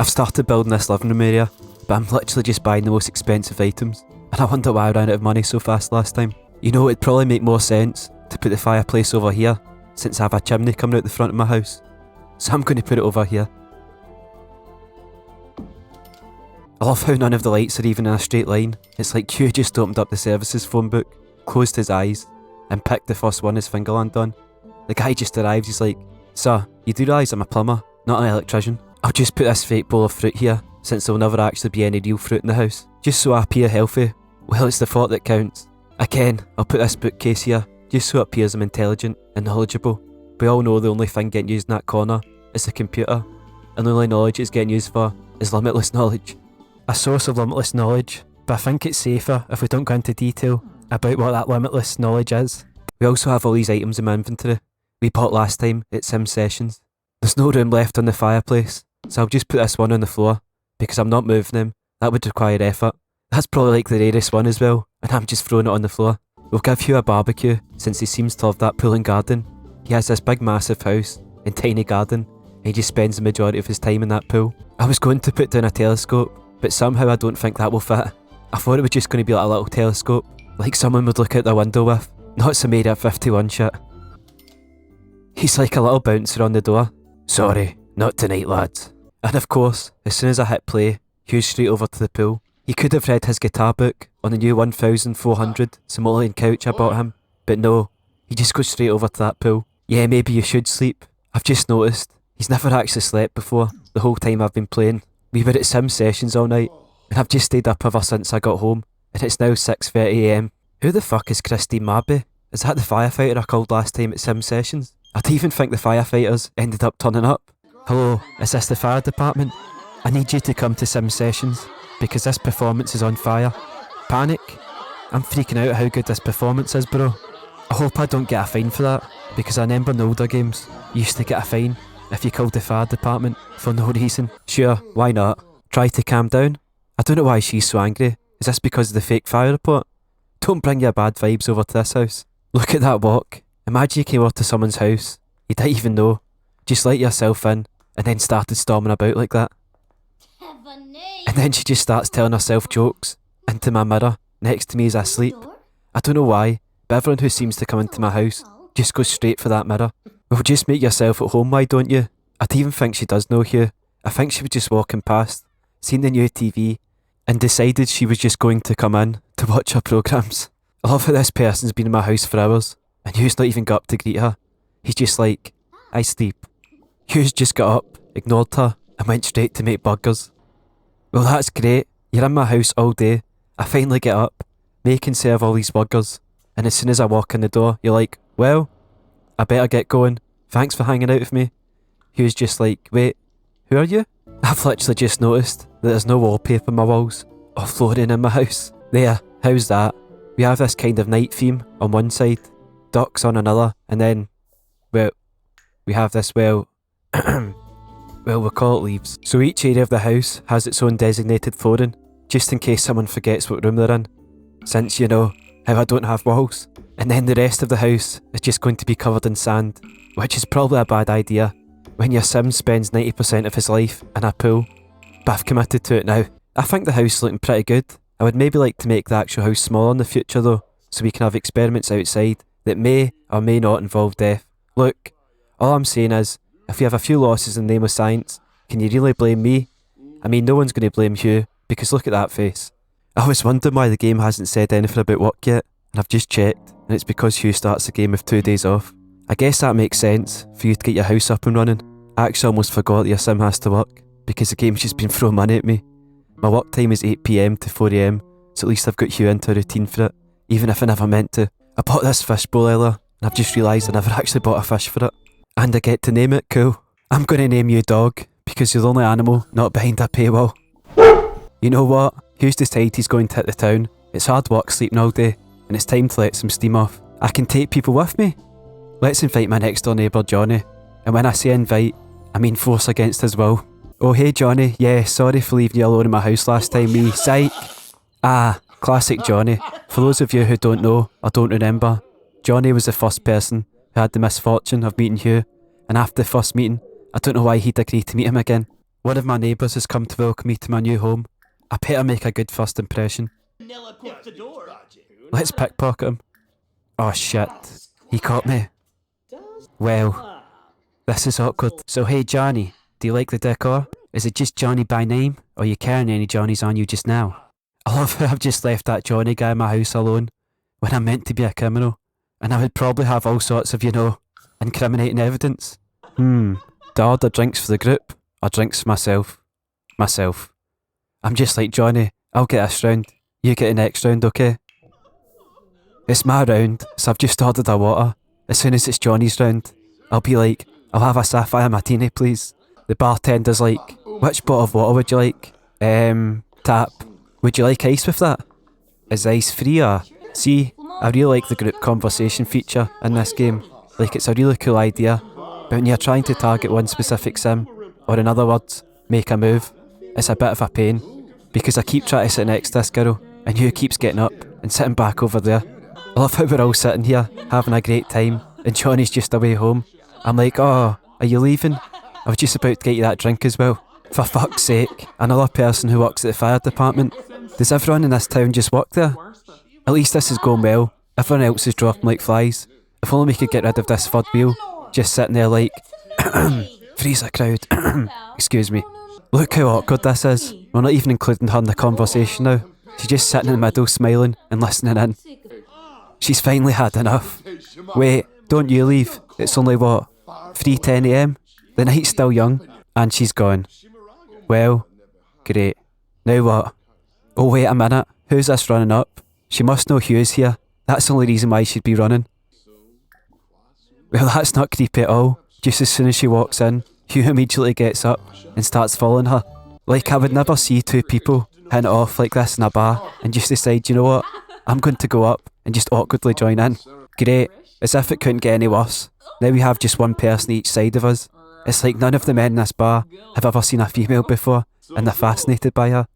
I've started building this living room area, but I'm literally just buying the most expensive items, and I wonder why I ran out of money so fast last time. You know, it'd probably make more sense to put the fireplace over here, since I have a chimney coming out the front of my house. So I'm going to put it over here. I love how none of the lights are even in a straight line. It's like Hugh just opened up the services phone book, closed his eyes, and picked the first one his finger landed on. The guy just arrives, he's like, "Sir, you do realise I'm a plumber, not an electrician? I'll just put this fake bowl of fruit here, since there'll never actually be any real fruit in the house, just so I appear healthy. Well, it's the thought that counts. Again, I'll put this bookcase here, just so it appears I'm intelligent and knowledgeable. We all know the only thing getting used in that corner is the computer, and the only knowledge it's getting used for is limitless knowledge. A source of limitless knowledge, but I think it's safer if we don't go into detail about what that limitless knowledge is. We also have all these items in my inventory we bought last time at Sim Sessions. There's no room left on the fireplace, so I'll just put this one on the floor, because I'm not moving them. That would require effort. That's probably like the rarest one as well, and I'm just throwing it on the floor. We'll give Hugh a barbecue, since he seems to love that pool and garden. He has this big massive house and tiny garden, and he just spends the majority of his time in that pool. I was going to put down a telescope, but somehow I don't think that will fit. I thought it was just going to be like a little telescope, like someone would look out the window with, not some Area 51 shit. He's like a little bouncer on the door. "Sorry, not tonight, lads." And of course, as soon as I hit play, Hugh's straight over to the pool. He could have read his guitar book on the new 1400 Simoleon couch I bought him, but no, he just goes straight over to that pool. Yeah, maybe you should sleep. I've just noticed, he's never actually slept before, the whole time I've been playing. We were at Sim Sessions all night, and I've just stayed up ever since I got home, and it's now 6:30 AM. Who the fuck is Christine Marby? Is that the firefighter I called last time at Sim Sessions? I don't even think the firefighters ended up turning up. "Hello, is this the fire department? I need you to come to Sim Sessions, because this performance is on fire. Panic? I'm freaking out at how good this performance is, bro. I hope I don't get a fine for that, because I remember in older games, you used to get a fine if you called the fire department for no reason." "Sure, why not? Try to calm down." I don't know why she's so angry. Is this because of the fake fire report? Don't bring your bad vibes over to this house. Look at that walk. Imagine you came over to someone's house you didn't even know, just let yourself in, and then started storming about like that. And then she just starts telling herself jokes into my mirror next to me as I sleep. I don't know why, but everyone who seems to come into my house just goes straight for that mirror. Well, just make yourself at home, why don't you? I don't even think she does know Hugh. I think she was just walking past, seen the new TV, and decided she was just going to come in to watch her programmes. I love how this person's been in my house for hours, and Hugh's not even got up to greet her. He's just like, "I sleep." Hugh's just got up, ignored her, and went straight to make burgers. Well, that's great. You're in my house all day. I finally get up, make and serve all these burgers, and as soon as I walk in the door, you're like, "Well, I better get going. Thanks for hanging out with me." Hugh's just like, "Wait, who are you?" I've literally just noticed that there's no wallpaper on my walls or flooring in my house. There, how's that? We have this kind of night theme on one side, ducks on another, and then, well, we have this, well, we'll call it leaves. So each area of the house has its own designated flooring, just in case someone forgets what room they're in, since you know how I don't have walls. And then the rest of the house is just going to be covered in sand, which is probably a bad idea when your sim spends 90% of his life in a pool, but I've committed to it now. I think the house is looking pretty good. I would maybe like to make the actual house smaller in the future though, so we can have experiments outside that may or may not involve death. Look, all I'm saying is, if you have a few losses in the name of science, can you really blame me? I mean, no one's going to blame Hugh, because look at that face. I was wondering why the game hasn't said anything about work yet, and I've just checked, and it's because Hugh starts the game with 2 days off. I guess that makes sense, for you to get your house up and running. I actually almost forgot that your sim has to work, because the game's just been throwing money at me. My work time is 8 PM to 4 AM, so at least I've got Hugh into a routine for it, even if I never meant to. I bought this fish bowl earlier, and I've just realised I never actually bought a fish for it. And I get to name it, cool. I'm going to name you Dog, because you're the only animal not behind a paywall. You know what? Hugh's decided he's going to hit the town. It's hard work sleeping all day, and it's time to let some steam off. I can take people with me. Let's invite my next door neighbour Johnny, and when I say invite, I mean force against his will. "Oh hey Johnny, yeah, sorry for leaving you alone in my house last time, me, psych." Ah, classic Johnny. For those of you who don't know, or don't remember, Johnny was the first person who had the misfortune of meeting Hugh, and after the first meeting, I don't know why he'd agree to meet him again. One of my neighbours has come to welcome me to my new home. I better make a good first impression. Let's pickpocket him. Oh shit, he caught me. Well, this is awkward. So hey Johnny, do you like the decor? Is it just Johnny by name, or are you carrying any Johnnies on you just now? I love how I've just left that Johnny guy in my house alone, when I'm meant to be a criminal, and I would probably have all sorts of, incriminating evidence. Do I order drinks for the group, or drinks for myself? Myself. I'm just like, Johnny, I'll get this round, you get the next round, okay? It's my round, so I've just ordered a water. As soon as it's Johnny's round, I'll be like, I'll have a sapphire martini, please. The bartender's like, which bottle of water would you like? Tap. Would you like ice with that? Is ice free or? See, I really like the group conversation feature in this game. Like, it's a really cool idea. But when you're trying to target one specific sim, or in other words, make a move, it's a bit of a pain. Because I keep trying to sit next to this girl, and you keeps getting up and sitting back over there. I love how we're all sitting here, having a great time, and Johnny's just away home. I'm like, oh, are you leaving? I was just about to get you that drink as well. For fuck's sake, another person who works at the fire department. Does everyone in this town just work there? At least this is going well. Everyone else is dropping like flies. If only we could get rid of this third wheel, just sitting there like, freeze a crowd. Excuse me. Look how awkward this is. We're not even including her in the conversation now. She's just sitting in the middle smiling and listening in. She's finally had enough. Wait, don't you leave. It's only what? 3:10 AM? The night's still young, and she's gone. Well, great. Now what? Oh wait a minute, who's this running up? She must know Hugh's here. That's the only reason why she'd be running. Well, that's not creepy at all. Just as soon as she walks in, Hugh immediately gets up and starts following her. Like, I would never see two people hitting it off like this in a bar and just decide, you know what, I'm going to go up and just awkwardly join in. Great, as if it couldn't get any worse. Now we have just one person each side of us. It's like none of the men in this bar have ever seen a female before, and they're fascinated by her.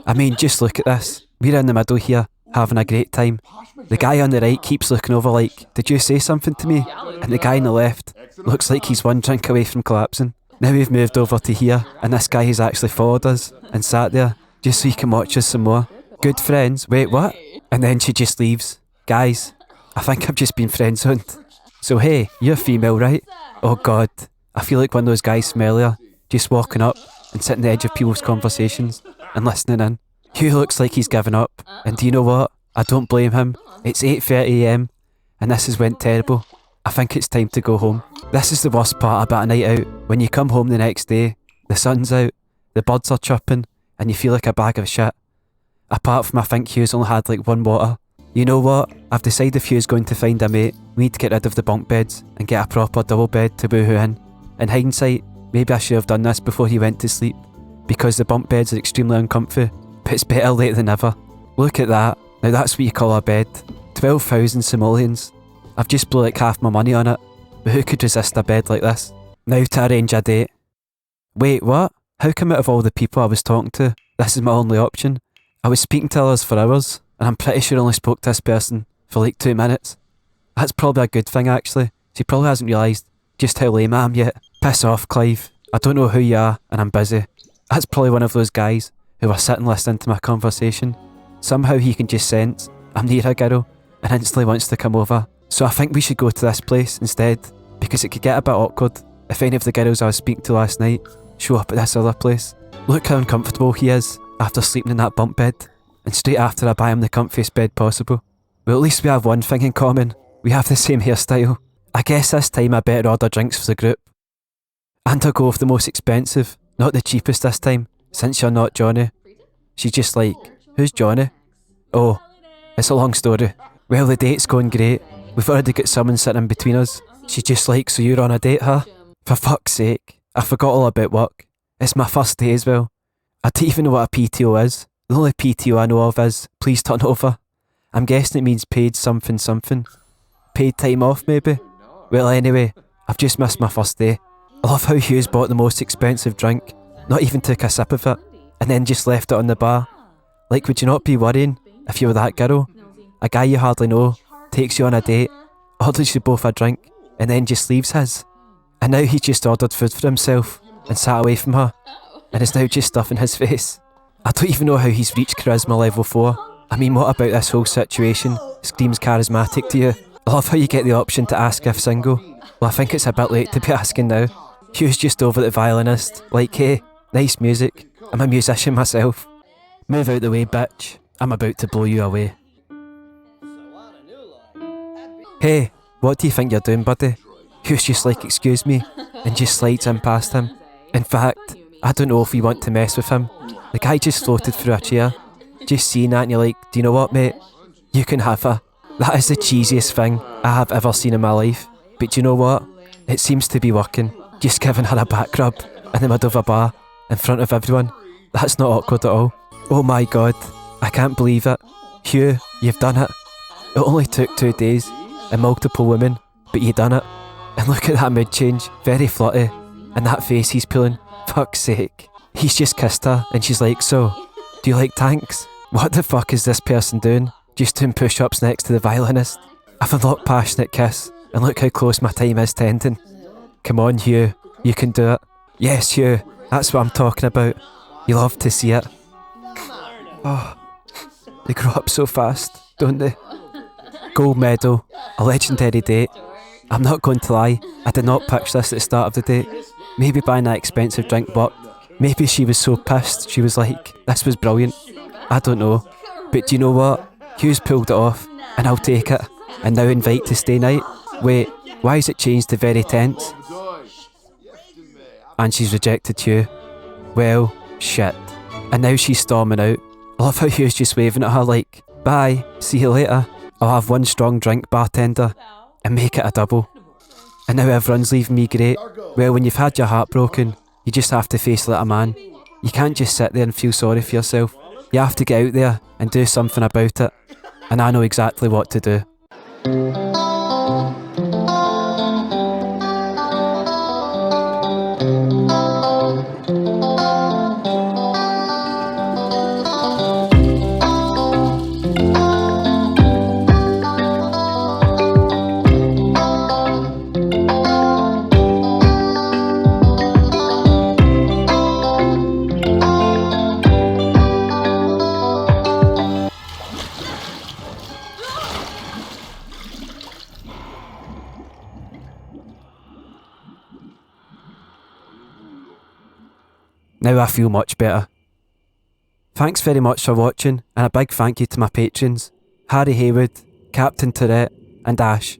I mean, just look at this. We're in the middle here, having a great time. The guy on the right keeps looking over like, did you say something to me? And the guy on the left looks like he's one drink away from collapsing. Now we've moved over to here, and this guy has actually followed us and sat there just so he can watch us some more. Good friends. Wait, what? And then she just leaves. Guys, I think I've just been friend-zoned. So hey, you're female, right? Oh god, I feel like one of those guys from earlier, just walking up and sitting on the edge of people's conversations and listening in. Hugh looks like he's given up, and do you know what? I don't blame him. It's 8:30 AM, and this has went terrible. I think it's time to go home. This is the worst part about a night out. When you come home the next day, the sun's out, the birds are chirping, and you feel like a bag of shit. Apart from I think Hugh's only had like one water. You know what? I've decided if Hugh's going to find a mate, we need to get rid of the bunk beds and get a proper double bed to boohoo in. In hindsight, maybe I should have done this before he went to sleep, because the bunk beds are extremely uncomfy, but it's better late than never. Look at that. Now that's what you call a bed. 12,000 simoleons. I've just blew like half my money on it, but who could resist a bed like this? Now to arrange a date. Wait, what? How come out of all the people I was talking to, this is my only option? I was speaking to others for hours, and I'm pretty sure I only spoke to this person for like 2 minutes. That's probably a good thing actually. She probably hasn't realised just how lame I am yet. Piss off, Clive. I don't know who you are, and I'm busy. That's probably one of those guys who are sitting listening to my conversation. Somehow he can just sense I'm near a girl and instantly wants to come over. So I think we should go to this place instead, because it could get a bit awkward if any of the girls I was speaking to last night show up at this other place. Look how uncomfortable he is after sleeping in that bunk bed, and straight after I buy him the comfiest bed possible. Well, at least we have one thing in common. We have the same hairstyle. I guess this time I better order drinks for the group. And I'll go with the most expensive, not the cheapest this time, since you're not Johnny. She's just like, who's Johnny? Oh, it's a long story. Well, the date's going great. We've already got someone sitting in between us. She's just like, so you're on a date, huh? For fuck's sake, I forgot all about work. It's my first day as well. I don't even know what a PTO is. The only PTO I know of is, please turn over. I'm guessing it means paid something something. Paid time off maybe? Well anyway, I've just missed my first day. I love how Hughes bought the most expensive drink, not even took a sip of it, and then just left it on the bar. Like, would you not be worrying if you were that girl? A guy you hardly know takes you on a date, orders you both a drink, and then just leaves his. And now he's just ordered food for himself and sat away from her. and is now just stuffing his face. I don't even know how he's reached charisma level 4. I mean, what about this whole situation screams charismatic to you? I love how you get the option to ask if single. Well, I think it's a bit late to be asking now. Hugh's just over the violinist, like, hey, nice music. I'm a musician myself. Move out the way, bitch. I'm about to blow you away. Hey, what do you think you're doing, buddy? Hugh's just like, excuse me, and just slides in past him. In fact, I don't know if we want to mess with him. The guy just floated through a chair. Just seeing that and you're like, do you know what, mate? You can have her. That is the cheesiest thing I have ever seen in my life. But do you know what? It seems to be working. Just giving her a back rub in the middle of a bar, in front of everyone. That's not awkward at all. Oh my god, I can't believe it. Hugh, you've done it. It only took 2 days and multiple women, but you done it. And look at that mood change, very flirty. And that face he's pulling, fuck's sake. He's just kissed her and she's like, so, do you like tanks? What the fuck is this person doing? Just doing push-ups next to the violinist? I've unlocked passionate kiss, and look how close my time is to ending. Come on, Hugh, you can do it. Yes, Hugh, that's what I'm talking about. You love to see it. Oh, they grow up so fast, don't they? Gold medal, a legendary date. I'm not going to lie, I did not pitch this at the start of the date. Maybe buying that expensive drink worked. Maybe she was so pissed, she was like, this was brilliant. I don't know. But do you know what? Hugh's pulled it off, and I'll take it. And now invite to stay night. Wait, why has it changed to very tense? And she's rejected Hugh. Well, shit. And now she's storming out. I love how Hugh's just waving at her like, bye, see you later. I'll have one strong drink, bartender, and make it a double. And now everyone's leaving me great. Well, when you've had your heart broken, you just have to face it like a man. You can't just sit there and feel sorry for yourself. You have to get out there and do something about it. And I know exactly what to do. Now I feel much better. Thanks very much for watching, and a big thank you to my patrons, Harry Haywood, Captain Tourette, and Ash.